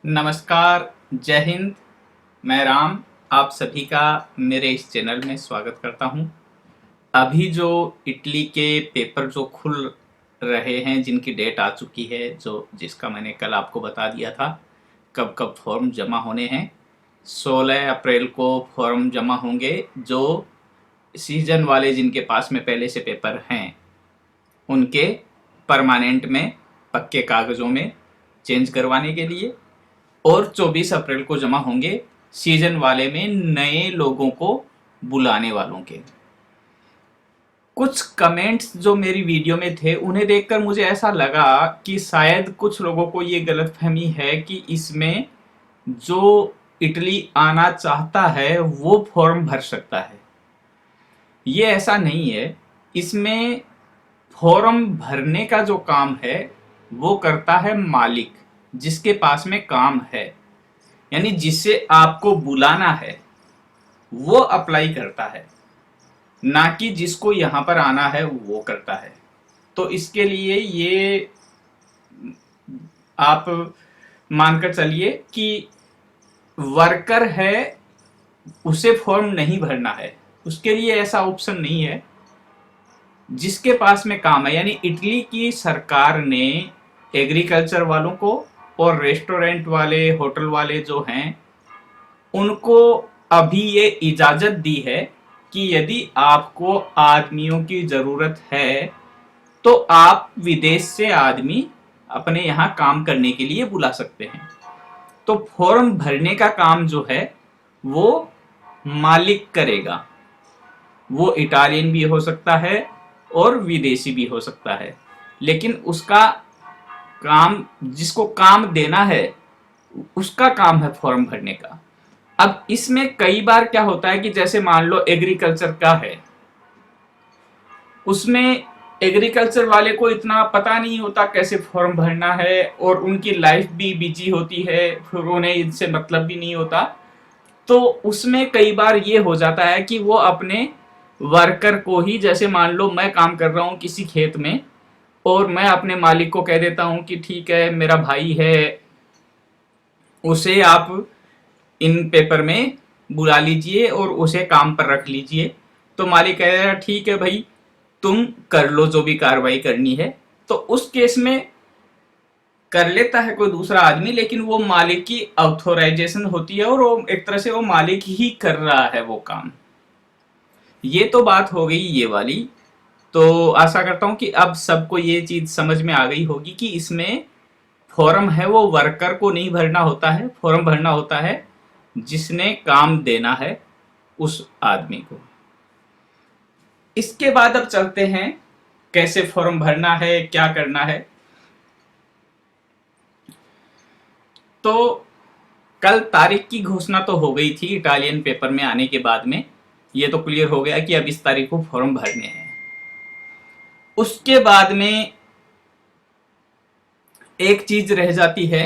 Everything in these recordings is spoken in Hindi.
नमस्कार, जय हिंद। मैं राम आप सभी का मेरे इस चैनल में स्वागत करता हूं। अभी जो इटली के पेपर जो खुल रहे हैं, जिनकी डेट आ चुकी है, जिसका मैंने कल आपको बता दिया था कब कब फॉर्म जमा होने हैं। 16 अप्रैल को फॉर्म जमा होंगे। जो सीजन वाले जिनके पास में पहले से पेपर हैं, उनके परमानेंट में पक्के कागज़ों में चेंज करवाने के लिए, और 24 अप्रैल को जमा होंगे सीजन वाले में नए लोगों को बुलाने वालों के। कुछ कमेंट्स जो मेरी वीडियो में थे, उन्हें देखकर मुझे ऐसा लगा कि शायद कुछ लोगों को ये गलतफहमी है कि इसमें जो इटली आना चाहता है वो फॉर्म भर सकता है। ये ऐसा नहीं है। इसमें फॉर्म भरने का जो काम है वो करता है मालिक, जिसके पास में काम है, यानी जिससे आपको बुलाना है वो अप्लाई करता है, ना कि जिसको यहाँ पर आना है वो करता है। तो इसके लिए ये आप मानकर चलिए कि वर्कर है उसे फॉर्म नहीं भरना है, उसके लिए ऐसा ऑप्शन नहीं है। जिसके पास में काम है, यानी इटली की सरकार ने एग्रीकल्चर वालों को और रेस्टोरेंट वाले, होटल वाले जो हैं, उनको अभी ये इजाज़त दी है कि यदि आपको आदमियों की ज़रूरत है तो आप विदेश से आदमी अपने यहाँ काम करने के लिए बुला सकते हैं। तो फॉर्म भरने का काम जो है वो मालिक करेगा। वो इटालियन भी हो सकता है और विदेशी भी हो सकता है, लेकिन उसका काम, जिसको काम देना है उसका काम है फॉर्म भरने का। अब इसमें कई बार क्या होता है कि जैसे मान लो एग्रीकल्चर का है, उसमें एग्रीकल्चर वाले को इतना पता नहीं होता कैसे फॉर्म भरना है, और उनकी लाइफ भी बिजी होती है, फिर उन्हें इनसे मतलब भी नहीं होता। तो उसमें कई बार ये हो जाता है कि वो अपने वर्कर को ही, जैसे मान लो मैं काम कर रहा हूँ किसी खेत में, और मैं अपने मालिक को कह देता हूँ कि ठीक है, मेरा भाई है, उसे आप इन पेपर में बुला लीजिए और उसे काम पर रख लीजिए। तो मालिक कह रहा ठीक है भाई, तुम कर लो जो भी कार्रवाई करनी है। तो उस केस में कर लेता है कोई दूसरा आदमी, लेकिन वो मालिक की ऑथोराइजेशन होती है और वो एक तरह से वो मालिक ही कर रहा है वो काम। ये तो बात हो गई ये वाली। तो आशा करता हूँ कि अब सबको ये चीज़ समझ में आ गई होगी कि इसमें फॉर्म है वो वर्कर को नहीं भरना होता है, फॉर्म भरना होता है जिसने काम देना है उस आदमी को। इसके बाद अब चलते हैं कैसे फॉर्म भरना है, क्या करना है। तो कल तारीख की घोषणा तो हो गई थी इटालियन पेपर में आने के बाद में, ये तो क्लियर हो गया कि अब इस तारीख को फॉर्म भरने हैं। उसके बाद में एक चीज रह जाती है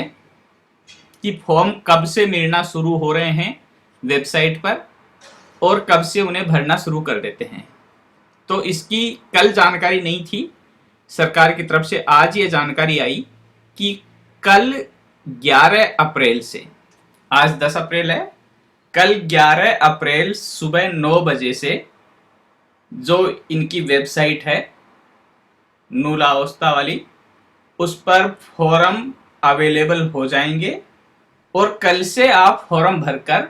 कि फॉर्म कब से मिलना शुरू हो रहे हैं वेबसाइट पर, और कब से उन्हें भरना शुरू कर देते हैं। तो इसकी कल जानकारी नहीं थी, सरकार की तरफ से आज ये जानकारी आई कि कल 11 अप्रैल से, आज 10 अप्रैल है, कल 11 अप्रैल सुबह 9 बजे से जो इनकी वेबसाइट है नुला ओस्ता वाली, उस पर फॉर्म अवेलेबल हो जाएंगे, और कल से आप फॉर्म भरकर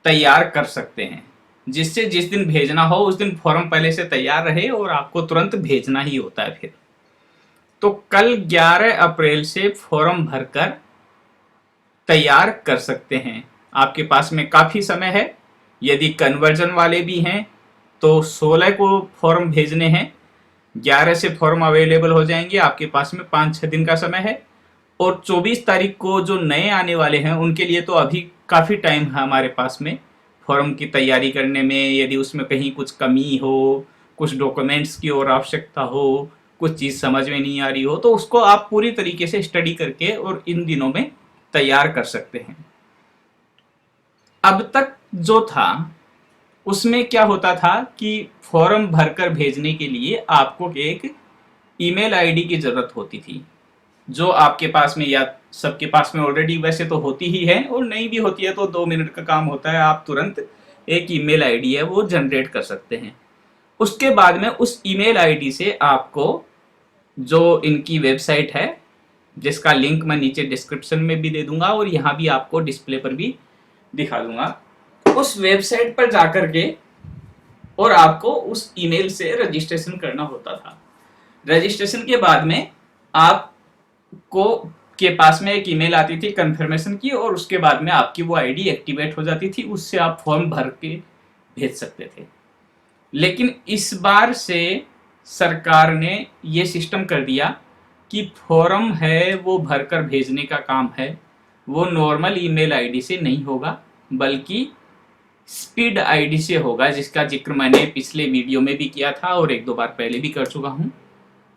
तैयार कर सकते हैं, जिससे जिस दिन भेजना हो उस दिन फॉर्म पहले से तैयार रहे और आपको तुरंत भेजना ही होता है फिर। तो कल 11 अप्रैल से फॉर्म भरकर तैयार कर सकते हैं। आपके पास में काफ़ी समय है। यदि कन्वर्जन वाले भी हैं तो 16 को फॉर्म भेजने हैं, 11 से फॉर्म अवेलेबल हो जाएंगे, आपके पास में 5-6 दिन का समय है। और 24 तारीख को जो नए आने वाले हैं उनके लिए तो अभी काफ़ी टाइम है हमारे पास में फॉर्म की तैयारी करने में। यदि उसमें कहीं कुछ कमी हो, कुछ डॉक्यूमेंट्स की और आवश्यकता हो, कुछ चीज़ समझ में नहीं आ रही हो, तो उसको आप पूरी तरीके से स्टडी करके और इन दिनों में तैयार कर सकते हैं। अब तक जो था उसमें क्या होता था कि फॉर्म भरकर भेजने के लिए आपको एक ईमेल आईडी की ज़रूरत होती थी, जो आपके पास में या सबके पास में ऑलरेडी वैसे तो होती ही है, और नहीं भी होती है तो 2 मिनट का काम होता है, आप तुरंत एक ईमेल आईडी है वो जनरेट कर सकते हैं। उसके बाद में उस ईमेल आईडी से आपको जो इनकी वेबसाइट है, जिसका लिंक मैं नीचे डिस्क्रिप्शन में भी दे दूंगा और यहाँ भी आपको डिस्प्ले पर भी दिखा दूंगा, उस वेबसाइट पर जाकर के और आपको उस ईमेल से रजिस्ट्रेशन करना होता था। रजिस्ट्रेशन के बाद में आपको के पास में एक ईमेल आती थी कंफर्मेशन की, और उसके बाद में आपकी वो आईडी एक्टिवेट हो जाती थी, उससे आप फॉर्म भर के भेज सकते थे। लेकिन इस बार से सरकार ने ये सिस्टम कर दिया कि फॉर्म है वो भरकर भेजने का काम है वो नॉर्मल ईमेल आईडी से नहीं होगा, बल्कि स्पीड आईडी से होगा, जिसका जिक्र मैंने पिछले वीडियो में भी किया था और 1-2 बार पहले भी कर चुका हूं।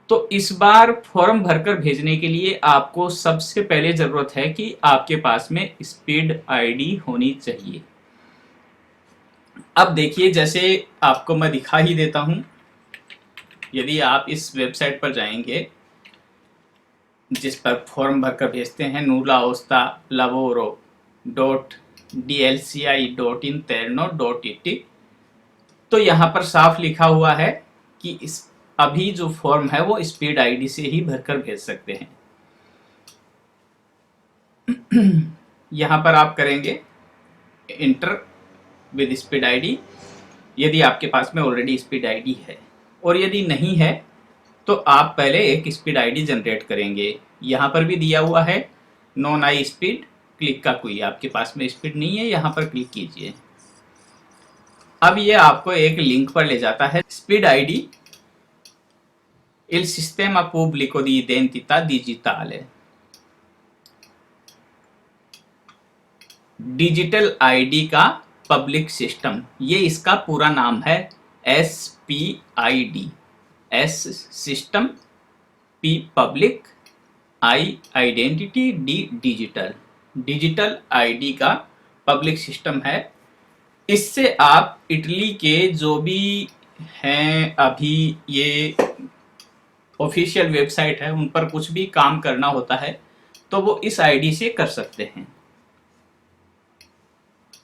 तो इस बार फॉर्म भरकर भेजने के लिए आपको सबसे पहले जरूरत है कि आपके पास में स्पीड आईडी होनी चाहिए। अब देखिए, जैसे आपको मैं दिखा ही देता हूं, यदि आप इस वेबसाइट पर जाएंगे जिस पर फॉर्म भरकर भेजते हैं, nulavoro.dlci.interno.it, तो यहाँ पर साफ लिखा हुआ है कि इस अभी जो फॉर्म है वो स्पीड आईडी से ही भरकर भेज सकते हैं। यहाँ पर आप करेंगे इंटर विद स्पीड आईडी, यदि आपके पास में ऑलरेडी स्पीड आईडी है, और यदि नहीं है तो आप पहले एक स्पीड आईडी जनरेट करेंगे। यहाँ पर भी दिया हुआ है नॉन आई स्पीड क्लिक का कोई, आपके पास में स्पीड नहीं है, यहाँ पर क्लिक कीजिए। अब ये आपको एक लिंक पर ले जाता है, speed ID il sistema pubblico di identità digitale, digital ID का पब्लिक सिस्टम, ये इसका पूरा नाम है। SPID, S system, P public, I identity, D digital, digital ID का पब्लिक सिस्टम है। इससे आप इटली के जो भी हैं अभी ये ऑफिशियल वेबसाइट है उन पर कुछ भी काम करना होता है तो वो इस आईडी से कर सकते हैं।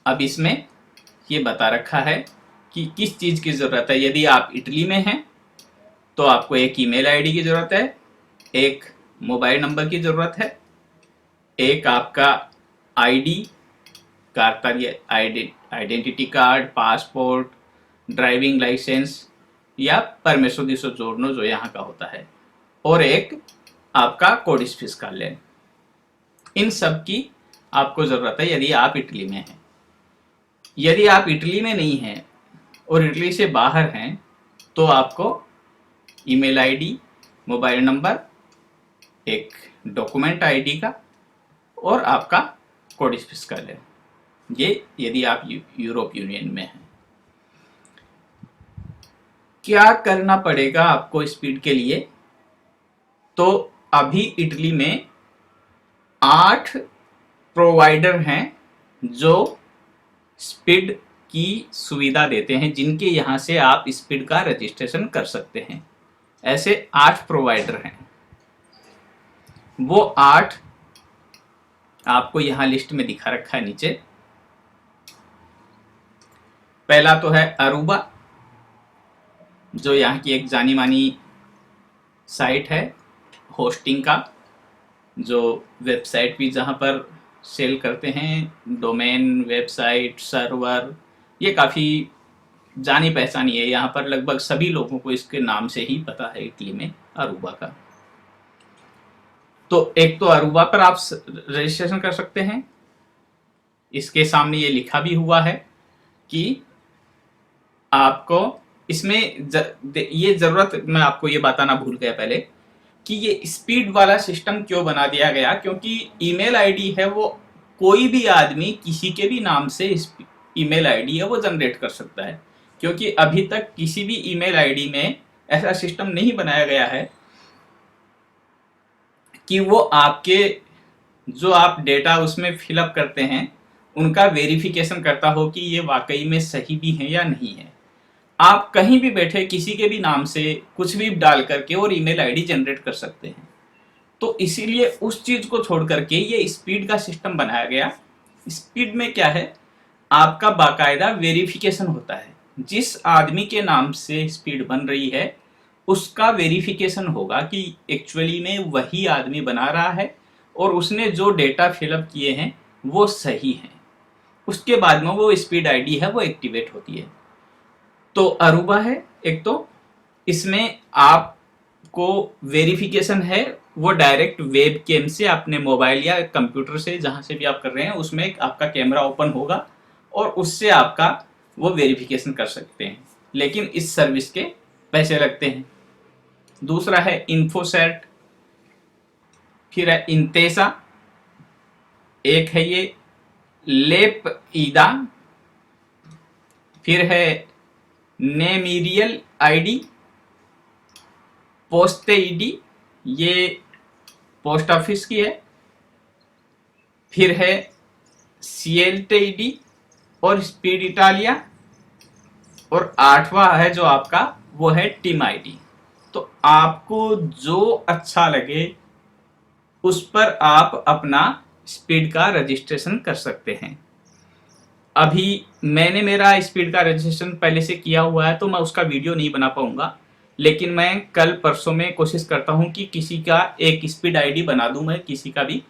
अब इसमें ये बता रखा है कि किस चीज़ की ज़रूरत है। यदि आप इटली में हैं तो आपको एक ईमेल आईडी की ज़रूरत है, एक मोबाइल नंबर की ज़रूरत है, एक आपका ID identity card, passport, driving licence या परमेसो दी सोजोर्नो जो यहाँ का होता है, और एक आपका कोडिस फिस्काले। इन सब की आपको ज़रूरत है यदि आप इटली में हैं। यदि आप इटली में नहीं हैं और इटली से बाहर हैं तो आपको ईमेल आईडी, मोबाइल नंबर, एक डॉक्यूमेंट आईडी का और आपका कोडिस फिस्काले, ये यदि आप यूरोप यूनियन में हैं। क्या करना पड़ेगा आपको स्पीड के लिए? तो अभी इटली में 8 प्रोवाइडर हैं जो स्पीड की सुविधा देते हैं, जिनके यहाँ से आप स्पीड का रजिस्ट्रेशन कर सकते हैं। ऐसे 8 प्रोवाइडर हैं। वो 8 आपको यहाँ लिस्ट में दिखा रखा है नीचे। पहला तो है अरूबा, जो यहाँ की एक जानी मानी साइट है होस्टिंग का, जो वेबसाइट भी जहाँ पर सेल करते हैं, डोमेन, वेबसाइट, सर्वर, ये काफ़ी जानी पहचानी है। यहाँ पर लगभग सभी लोगों को इसके नाम से ही पता है इटली में, अरूबा का। तो एक तो अरूबा पर आप रजिस्ट्रेशन कर सकते हैं। इसके सामने ये लिखा भी हुआ है कि आपको इसमें ये ज़रूरत, मैं आपको ये बताना भूल गया पहले कि ये स्पीड वाला सिस्टम क्यों बना दिया गया, क्योंकि ईमेल आईडी है वो कोई भी आदमी किसी के भी नाम से ईमेल आईडी है वो जनरेट कर सकता है, क्योंकि अभी तक किसी भी ईमेल आईडी में ऐसा सिस्टम नहीं बनाया गया है कि वो आपके जो आप डेटा उसमें फिलअप करते हैं उनका वेरिफिकेशन करता हो कि ये वाकई में सही भी है या नहीं है। आप कहीं भी बैठे किसी के भी नाम से कुछ भी डाल करके और ईमेल आईडी जनरेट कर सकते हैं। तो इसीलिए उस चीज को छोड़ करके ये स्पीड का सिस्टम बनाया गया। स्पीड में क्या है, आपका बाकायदा वेरिफिकेशन होता है। जिस आदमी के नाम से स्पीड बन रही है उसका वेरिफिकेशन होगा कि एक्चुअली में वही आदमी बना रहा है और उसने जो डेटा फिलअप किए हैं वो सही हैं। उसके बाद में वो स्पीड आईडी है वो एक्टिवेट होती है। तो अरूबा है एक, तो इसमें आपको वेरिफिकेशन है वो डायरेक्ट वेब कैम से अपने मोबाइल या कंप्यूटर से जहां से भी आप कर रहे हैं उसमें एक आपका कैमरा ओपन होगा और उससे आपका वो वेरिफिकेशन कर सकते हैं, लेकिन इस सर्विस के पैसे लगते हैं। दूसरा है इन्फोसेट, फिर है इंतेसा, एक है ये लेप ईदा, फिर है नेमीरियल आईडी, पोस्टे ईडी ये पोस्ट ऑफिस की है, फिर है सीएलटे ईडी और स्पीड इटालिया, और आठवां है जो आपका वो है टीम आईडी। तो आपको जो अच्छा लगे उस पर आप अपना स्पीड का रजिस्ट्रेशन कर सकते हैं। अभी मैंने मेरा स्पीड का रजिस्ट्रेशन पहले से किया हुआ है तो मैं उसका वीडियो नहीं बना पाऊंगा, लेकिन मैं कल परसों में कोशिश करता हूं कि किसी का एक स्पीड आईडी बना दूं मैं किसी का भी,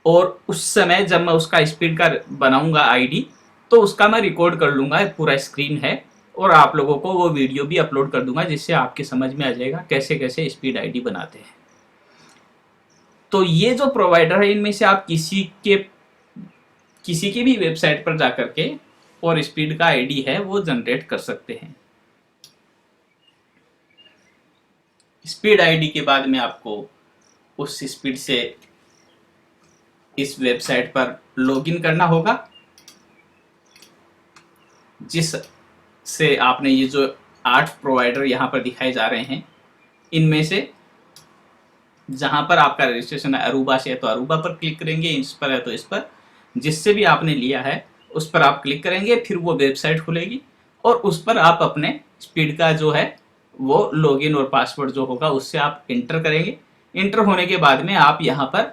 और उस समय जब मैं उसका स्पीड का बनाऊंगा आईडी तो उसका मैं रिकॉर्ड कर लूंगा, पूरा स्क्रीन है, और आप लोगों को वो वीडियो भी अपलोड कर दूंगा जिससे आपके समझ में आ जाएगा कैसे कैसे स्पीड आईडी बनाते हैं। तो ये जो प्रोवाइडर है इनमें से आप किसी की भी वेबसाइट पर जाकर के और स्पीड का आईडी है वो जनरेट कर सकते हैं। स्पीड आईडी के बाद में आपको उस स्पीड से इस वेबसाइट पर लॉगिन करना होगा, जिस से आपने ये जो 8 प्रोवाइडर यहाँ पर दिखाए जा रहे हैं इनमें से जहां पर आपका रजिस्ट्रेशन है अरूबा से है तो अरूबा पर क्लिक करेंगे, इस पर है तो इस पर, जिससे भी आपने लिया है उस पर आप क्लिक करेंगे, फिर वो वेबसाइट खुलेगी और उस पर आप अपने स्पीड का जो है वो लॉगिन और पासवर्ड जो होगा उससे आप इंटर करेंगे। इंटर होने के बाद में आप यहाँ पर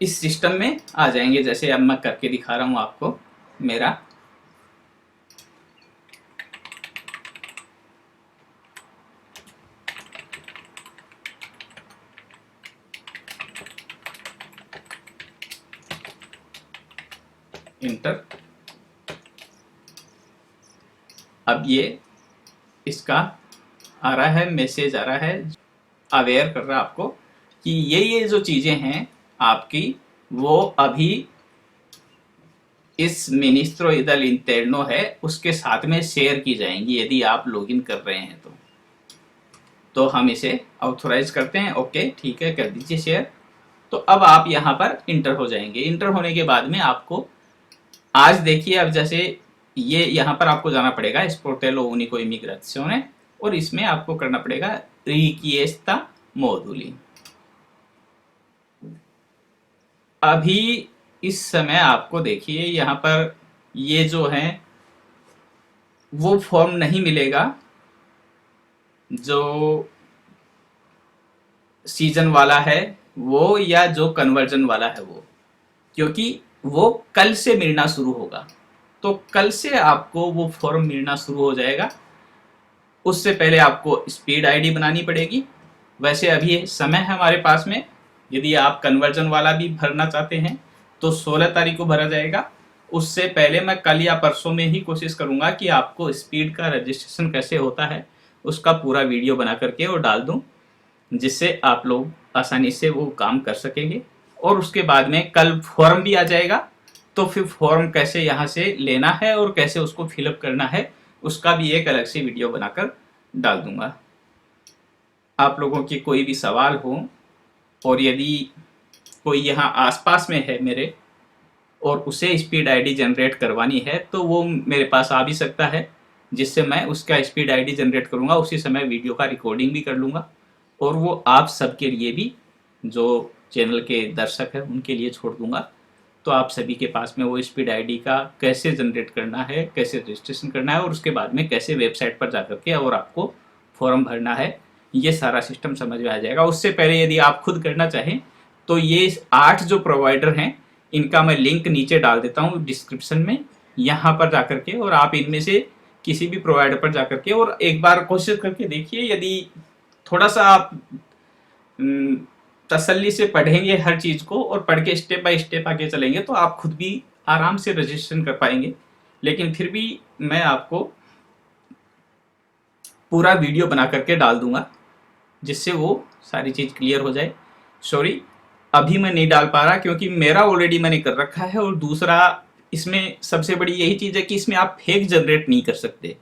इस सिस्टम में आ जाएंगे, जैसे अब मैं करके दिखा रहा हूँ आपको मेरा। इंटर, अब ये इसका आ रहा है मैसेज, आ रहा है अवेयर कर रहा है आपको कि ये जो चीजें हैं आपकी वो अभी इस मिनिस्ट्रो इदल इंटरनो है उसके साथ में शेयर की जाएंगी यदि आप लॉगिन कर रहे हैं तो हम इसे ऑथोराइज करते हैं। ओके ठीक है, कर दीजिए शेयर। तो अब आप यहाँ पर इंटर हो जाएंगे। इंटर होने के बाद में आपको आज देखिए, अब जैसे ये यहाँ पर आपको जाना पड़ेगा स्पोर्टेलो उनिको इमिग्रेशियोने और इसमें आपको करना पड़ेगा रिक्वेस्टा मोडुली। अभी इस समय आपको देखिए यहाँ पर ये जो है वो फॉर्म नहीं मिलेगा जो सीजन वाला है वो या जो कन्वर्जन वाला है वो, क्योंकि वो कल से मिलना शुरू होगा। तो कल से आपको वो फॉर्म मिलना शुरू हो जाएगा। उससे पहले आपको स्पीड आईडी बनानी पड़ेगी। वैसे अभी समय है हमारे पास में, यदि आप कन्वर्जन वाला भी भरना चाहते हैं तो 16 तारीख को भरा जाएगा। उससे पहले मैं कल या परसों में ही कोशिश करूंगा कि आपको स्पीड का रजिस्ट्रेशन कैसे होता है उसका पूरा वीडियो बना करके और डाल दूं, जिससे आप लोग आसानी से वो काम कर सकेंगे। और उसके बाद में कल फॉर्म भी आ जाएगा, तो फिर फॉर्म कैसे यहाँ से लेना है और कैसे उसको फिलअप करना है उसका भी एक अलग से वीडियो बनाकर डाल दूंगा। आप लोगों के कोई भी सवाल हो और यदि कोई यहाँ आसपास में है मेरे और उसे स्पीड आईडी जनरेट करवानी है तो वो मेरे पास आ भी सकता है, जिससे मैं उसका स्पीड आईडी जनरेट करूँगा, उसी समय वीडियो का रिकॉर्डिंग भी कर लूँगा और वो आप सबके लिए भी जो चैनल के दर्शक हैं उनके लिए छोड़ दूंगा। तो आप सभी के पास में वो स्पीड आईडी का कैसे जनरेट करना है, कैसे रजिस्ट्रेशन करना है और उसके बाद में कैसे वेबसाइट पर जाकर के और आपको फॉर्म भरना है ये सारा सिस्टम समझ में आ जाएगा। उससे पहले यदि आप खुद करना चाहें तो ये 8 जो प्रोवाइडर हैं इनका मैं लिंक नीचे डाल देता हूँ डिस्क्रिप्शन में, यहाँ पर जाकर के, और आप इनमें से किसी भी प्रोवाइडर पर जाकर के और एक बार कोशिश करके देखिए। यदि थोड़ा सा आप तसल्ली से पढ़ेंगे हर चीज़ को और पढ़ के स्टेप बाय स्टेप आगे चलेंगे तो आप खुद भी आराम से रजिस्ट्रेशन कर पाएंगे। लेकिन फिर भी मैं आपको पूरा वीडियो बना करके डाल दूंगा जिससे वो सारी चीज़ क्लियर हो जाए। सॉरी, अभी मैं नहीं डाल पा रहा क्योंकि मेरा ऑलरेडी मैंने कर रखा है, और दूसरा इसमें सबसे बड़ी यही चीज़ है कि इसमें आप फेक जनरेट नहीं कर सकते।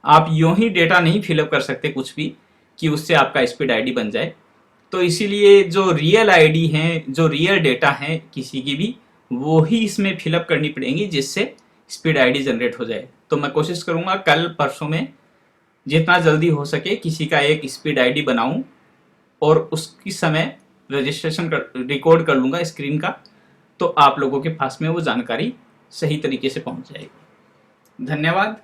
आप यूं ही डेटा नहीं फिलअप कर सकते कुछ भी कि उससे आपका स्पीड आईडी बन जाए। तो इसीलिए जो रियल आईडी हैं, जो रियल डेटा हैं किसी की भी, वो ही इसमें फिलअप करनी पड़ेंगी जिससे स्पीड आईडी जनरेट हो जाए। तो मैं कोशिश करूँगा कल परसों में जितना जल्दी हो सके किसी का एक स्पीड आईडी बनाऊं और उसकी समय रजिस्ट्रेशन रिकॉर्ड कर लूँगा स्क्रीन का, तो आप लोगों के पास में वो जानकारी सही तरीके से पहुंच जाएगी। धन्यवाद।